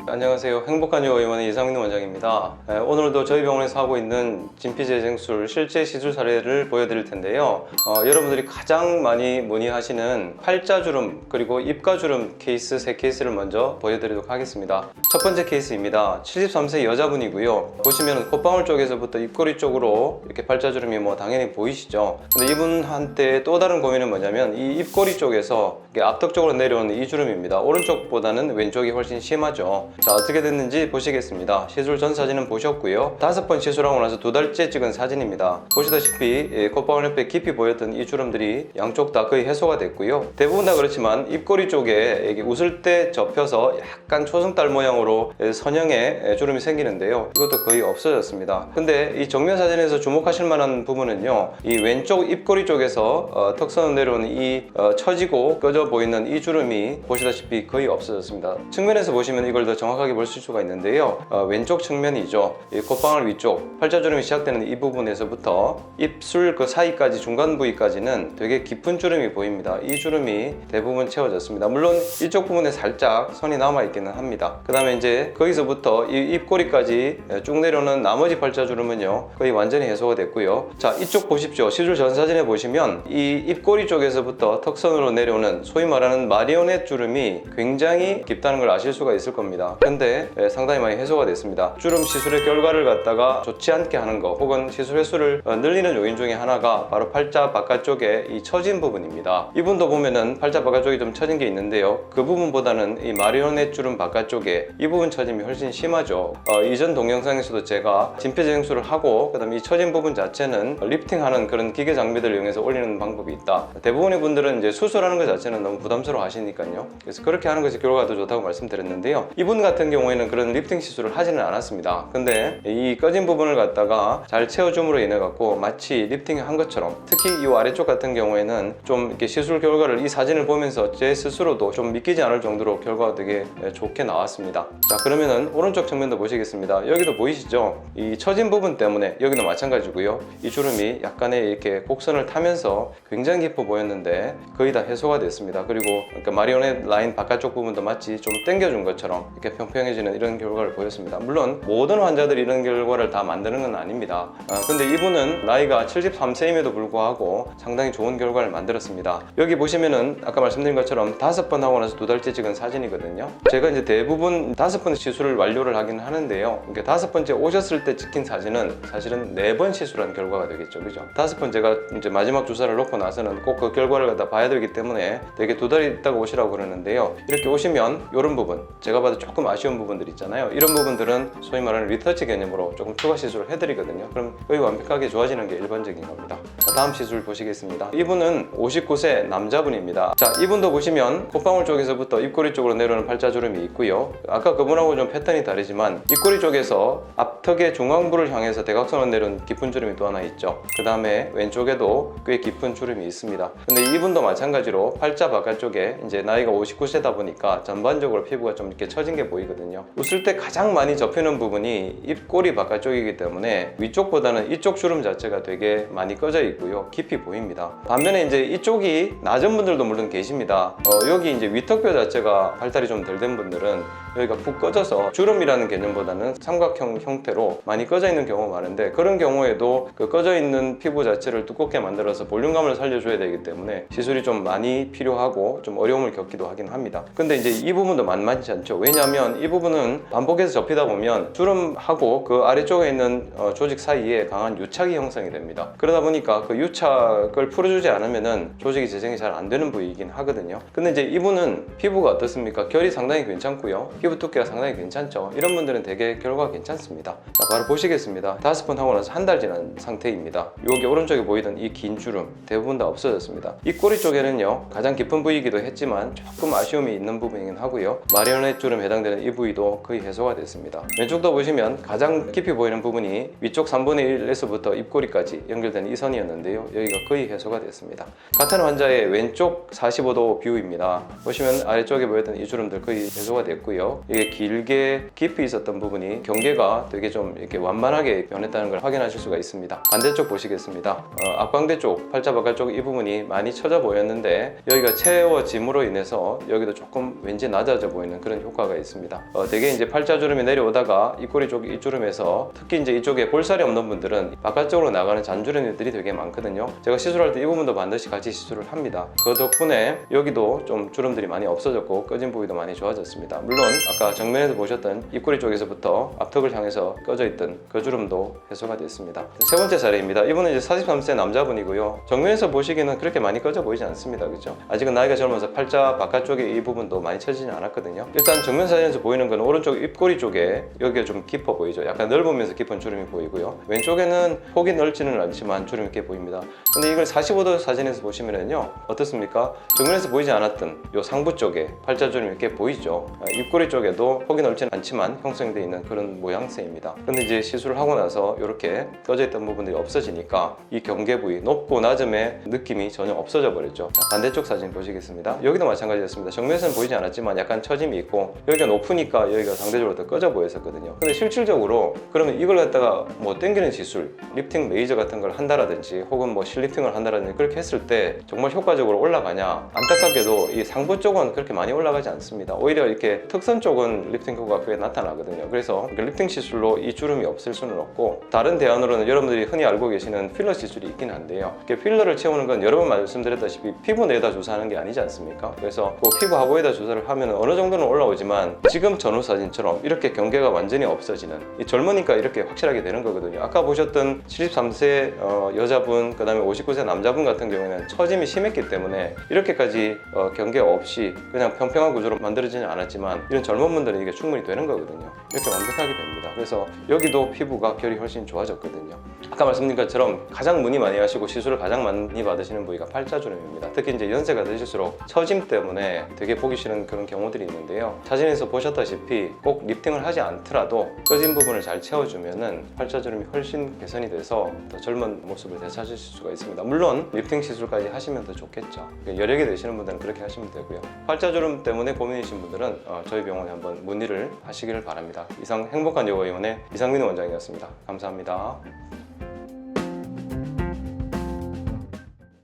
안녕하세요. 행복한 요의원의 이상민 원장입니다. 오늘도 저희 병원에서 하고 있는 진피재생술 실제 시술 사례를 보여드릴 텐데요. 여러분들이 가장 많이 문의하시는 팔자주름 그리고 입가주름 케이스 3케이스를 먼저 보여드리도록 하겠습니다. 첫 번째 케이스입니다. 73세 여자분이고요. 보시면 콧방울 쪽에서부터 입꼬리 쪽으로 이렇게 팔자주름이 당연히 보이시죠. 근데 이분한테 또 다른 고민은 뭐냐면 이 입꼬리 쪽에서 앞턱 쪽으로 내려오는 이 주름입니다. 오른쪽보다는 왼쪽이 훨씬 심하죠. 자, 어떻게 됐는지 보시겠습니다. 시술 전 사진은 보셨고요. 5번 시술하고 나서 2달째 찍은 사진입니다. 보시다시피 콧방울 옆에 깊이 보였던 이 주름들이 양쪽 다 거의 해소가 됐고요. 대부분 다 그렇지만 입꼬리 쪽에 이게 웃을 때 접혀서 약간 초승달 모양으로 선형의 주름이 생기는데요. 이것도 거의 없어졌습니다. 근데 이 정면 사진에서 주목하실 만한 부분은요, 이 왼쪽 입꼬리 쪽에서 턱선으로 내려오는 이 처지고 꺼져 보이는 이 주름이 보시다시피 거의 없어졌습니다. 측면에서 보시면 이걸 더 정확하게 볼 수가 있는데요. 왼쪽 측면이죠. 이 콧방울 위쪽 팔자주름이 시작되는 이 부분에서부터 입술 그 사이까지 중간 부위까지는 되게 깊은 주름이 보입니다. 이 주름이 대부분 채워졌습니다. 물론 이쪽 부분에 살짝 선이 남아 있기는 합니다. 그 다음에 이제 거기서부터 이 입꼬리까지 쭉 내려오는 나머지 팔자주름은요 거의 완전히 해소가 됐고요. 자, 이쪽 보십시오. 시술 전 사진에 보시면 이 입꼬리 쪽에서부터 턱선으로 내려오는 소위 말하는 마리오넷 주름이 굉장히 깊다는 걸 아실 수가 있을 겁니다. 근데 상당히 많이 해소가 됐습니다. 주름 시술의 결과를 갖다가 좋지 않게 하는 거 혹은 시술 횟수를 늘리는 요인 중에 하나가 바로 팔자 바깥쪽에 이 처진 부분입니다. 이분도 보면은 팔자 바깥쪽이 좀 처진 게 있는데요. 그 부분보다는 이 마리오넷 주름 바깥쪽에 이 부분 처짐이 훨씬 심하죠. 이전 동영상에서도 제가 진피재생술을 하고 그 다음에 이 처진 부분 자체는 리프팅하는 그런 기계 장비들을 이용해서 올리는 방법이 있다. 대부분의 분들은 이제 수술하는 것 자체는 너무 부담스러워 하시니까요. 그래서 그렇게 하는 것이 결과가 더 좋다고 말씀드렸는데요. 이분 같은 경우에는 그런 리프팅 시술을 하지는 않았습니다. 근데 이 꺼진 부분을 갖다가 잘 채워줌으로 인해 갖고 마치 리프팅을 한 것처럼, 특히 이 아래쪽 같은 경우에는 좀 이렇게 시술 결과를 이 사진을 보면서 제 스스로도 좀 믿기지 않을 정도로 결과가 되게 좋게 나왔습니다. 자, 그러면은 오른쪽 측면도 보시겠습니다. 여기도 보이시죠? 이 처진 부분 때문에 여기도 마찬가지고요. 이 주름이 약간의 이렇게 곡선을 타면서 굉장히 깊어 보였는데 거의 다 해소가 됐습니다. 그리고 그러니까 마리오넷 라인 바깥쪽 부분도 마치 좀 당겨준 것처럼 이렇게 평평해지는 이런 결과를 보였습니다. 물론 모든 환자들이 이런 결과를 다 만드는 건 아닙니다. 근데 이분은 나이가 73세임에도 불구하고 상당히 좋은 결과를 만들었습니다. 여기 보시면은 아까 말씀드린 것처럼 5번 하고 나서 2달째 찍은 사진이거든요. 제가 이제 대부분 5번 시술을 완료를 하긴 하는데요. 그러니까 5번째 오셨을 때 찍힌 사진은 사실은 4번 시술한 결과가 되겠죠. 그죠? 5번째가 이제 마지막 주사를 놓고 나서는 꼭 그 결과를 갖다 봐야 되기 때문에 되게 2달이 있다가 오시라고 그러는데요. 이렇게 오시면 이런 부분, 제가 봐도 조금 아쉬운 부분들 있잖아요. 이런 부분들은 소위 말하는 리터치 개념으로 조금 추가 시술을 해드리거든요. 그럼 거의 완벽하게 좋아지는 게 일반적인 겁니다. 자, 다음 시술 보시겠습니다. 이분은 59세 남자분입니다. 자, 이분도 보시면 콧방울 쪽에서부터 입꼬리 쪽으로 내려오는 팔자주름이 있고요. 아까 그분하고 좀 패턴이 다르지만 입꼬리 쪽에서 앞턱의 중앙부를 향해서 대각선으로 내려온 깊은 주름이 또 하나 있죠. 그 다음에 왼쪽에도 꽤 깊은 주름이 있습니다. 근데 이분도 마찬가지로 팔자 바깥쪽에 이제 나이가 59세다 보니까 전반적으로 피부가 좀 이렇게 처진 게 보이거든요. 웃을 때 가장 많이 접히는 부분이 입꼬리 바깥쪽이기 때문에 위쪽보다는 이쪽 주름 자체가 되게 많이 꺼져 있고요. 깊이 보입니다. 반면에 이제 이쪽이 낮은 분들도 물론 계십니다. 여기 이제 위턱뼈 자체가 발달이 좀 덜 된 분들은 여기가 푹 꺼져서 주름이라는 개념보다는 삼각형 형태로 많이 꺼져 있는 경우가 많은데, 그런 경우에도 그 꺼져 있는 피부 자체를 두껍게 만들어서 볼륨감을 살려줘야 되기 때문에 시술이 좀 많이 필요하고 좀 어려움을 겪기도 하긴 합니다. 근데 이제 이 부분도 만만치 않죠. 왜냐하면 이 부분은 반복해서 접히다 보면 주름하고 그 아래쪽에 있는 조직 사이에 강한 유착이 형성이 됩니다. 그러다 보니까 그 유착을 풀어주지 않으면은 조직이 재생이 잘 안 되는 부위이긴 하거든요. 근데 이제 이분은 피부가 어떻습니까? 결이 상당히 괜찮고요. 피부 두께가 상당히 괜찮죠. 이런 분들은 되게 결과가 괜찮습니다. 자, 바로 보시겠습니다. 5번 하고 나서 한 달 지난 상태입니다. 여기 오른쪽에 보이던 이 긴 주름 대부분 다 없어졌습니다. 이 꼬리 쪽에는요 가장 깊은 부위이기도 했지만 조금 아쉬움이 있는 부분이긴 하고요. 마리오넷 주름 해당되는 이 부위도 거의 해소가 됐습니다. 왼쪽도 보시면 가장 깊이 보이는 부분이 위쪽 3분의 1에서부터 입꼬리까지 연결되는 이 선이었는데요. 여기가 거의 해소가 됐습니다. 같은 환자의 왼쪽 45도 뷰입니다. 보시면 아래쪽에 보였던 이 주름들 거의 해소가 됐고요. 이게 길게 깊이 있었던 부분이 경계가 되게 좀 이렇게 완만하게 변했다는 걸 확인하실 수가 있습니다. 반대쪽 보시겠습니다. 앞광대 쪽, 팔자 바깥쪽 이 부분이 많이 처져 보였는데 여기가 채워짐으로 인해서 여기도 조금 왠지 낮아져 보이는 그런 효과가 있습니다. 있습니다. 대개 이제 팔자주름이 내려오다가 입꼬리 쪽 입주름에서 특히 이제 이쪽에 볼살이 없는 분들은 바깥쪽으로 나가는 잔주름들이 되게 많거든요. 제가 시술할 때 이 부분도 반드시 같이 시술을 합니다. 그 덕분에 여기도 좀 주름들이 많이 없어졌고 꺼진 부위도 많이 좋아졌습니다. 물론 아까 정면에서 보셨던 입꼬리 쪽에서부터 앞턱을 향해서 꺼져 있던 그 주름도 해소가 됐습니다. 세 번째 사례입니다. 이분은 이제 43세 남자분이고요. 정면에서 보시기에는 그렇게 많이 꺼져 보이지 않습니다. 그죠? 아직은 나이가 젊어서 팔자 바깥쪽에 이 부분도 많이 처지지 않았거든요. 일단 정면 사진에서 보이는 건 오른쪽 입꼬리 쪽에 여기가 좀 깊어 보이죠. 약간 넓으면서 깊은 주름이 보이고요. 왼쪽에는 폭이 넓지는 않지만 주름이 꽤 보입니다. 근데 이걸 45도 사진에서 보시면은요 어떻습니까? 정면에서 보이지 않았던 요 상부 쪽에 팔자주름이 이렇게 보이죠. 입꼬리 쪽에도 폭이 넓지는 않지만 형성되어 있는 그런 모양새입니다. 근데 이제 시술을 하고 나서 이렇게 꺼져 있던 부분들이 없어지니까 이 경계 부위 높고 낮음의 느낌이 전혀 없어져 버렸죠. 자, 반대쪽 사진 보시겠습니다. 여기도 마찬가지였습니다. 정면에서는 보이지 않았지만 약간 처짐이 있고 여기가 높으니까 여기가 상대적으로 더 꺼져 보였었거든요. 근데 실질적으로 그러면 이걸 갖다가 뭐 당기는 시술, 리프팅 메이저 같은 걸 한다라든지 혹은 뭐 실리프팅을 한다라든지 그렇게 했을 때 정말 효과적으로 올라가냐? 안타깝게도 이 상부 쪽은 그렇게 많이 올라가지 않습니다. 오히려 이렇게 특선 쪽은 리프팅 효과가 크게 나타나거든요. 그래서 리프팅 시술로 이 주름이 없을 수는 없고 다른 대안으로는 여러분들이 흔히 알고 계시는 필러 시술이 있긴 한데요. 필러를 채우는 건 여러 번 말씀드렸다시피 피부 내에다 주사하는 게 아니지 않습니까? 그래서 그 피부 하부에다 주사를 하면 어느 정도는 올라오지만 지금 전후 사진처럼 이렇게 경계가 완전히 없어지는 이 젊으니까 이렇게 확실하게 되는 거거든요. 아까 보셨던 73세 여자분 그 다음에 59세 남자분 같은 경우에는 처짐이 심했기 때문에 이렇게까지 경계 없이 그냥 평평한 구조로 만들어지진 않았지만 이런 젊은 분들은 이게 충분히 되는 거거든요. 이렇게 완벽하게 됩니다. 그래서 여기도 피부가 결이 훨씬 좋아졌거든요. 아까 말씀드린 것처럼 가장 문의 많이 하시고 시술을 가장 많이 받으시는 부위가 팔자주름입니다. 특히 이제 연세가 드실수록 처짐 때문에 되게 보기 싫은 그런 경우들이 있는데요. 사진에서 보셨다시피 꼭 리프팅을 하지 않더라도 꺼진 부분을 잘 채워주면은 팔자주름이 훨씬 개선이 돼서 더 젊은 모습을 되찾으실 수가 있습니다. 물론 리프팅 시술까지 하시면 더 좋겠죠. 여력이 되시는 분들은 그렇게 하시면 되고요. 팔자주름 때문에 고민이신 분들은 저희 병원에 한번 문의를 하시기를 바랍니다. 이상 행복한 여가의원의 이상민 원장이었습니다. 감사합니다.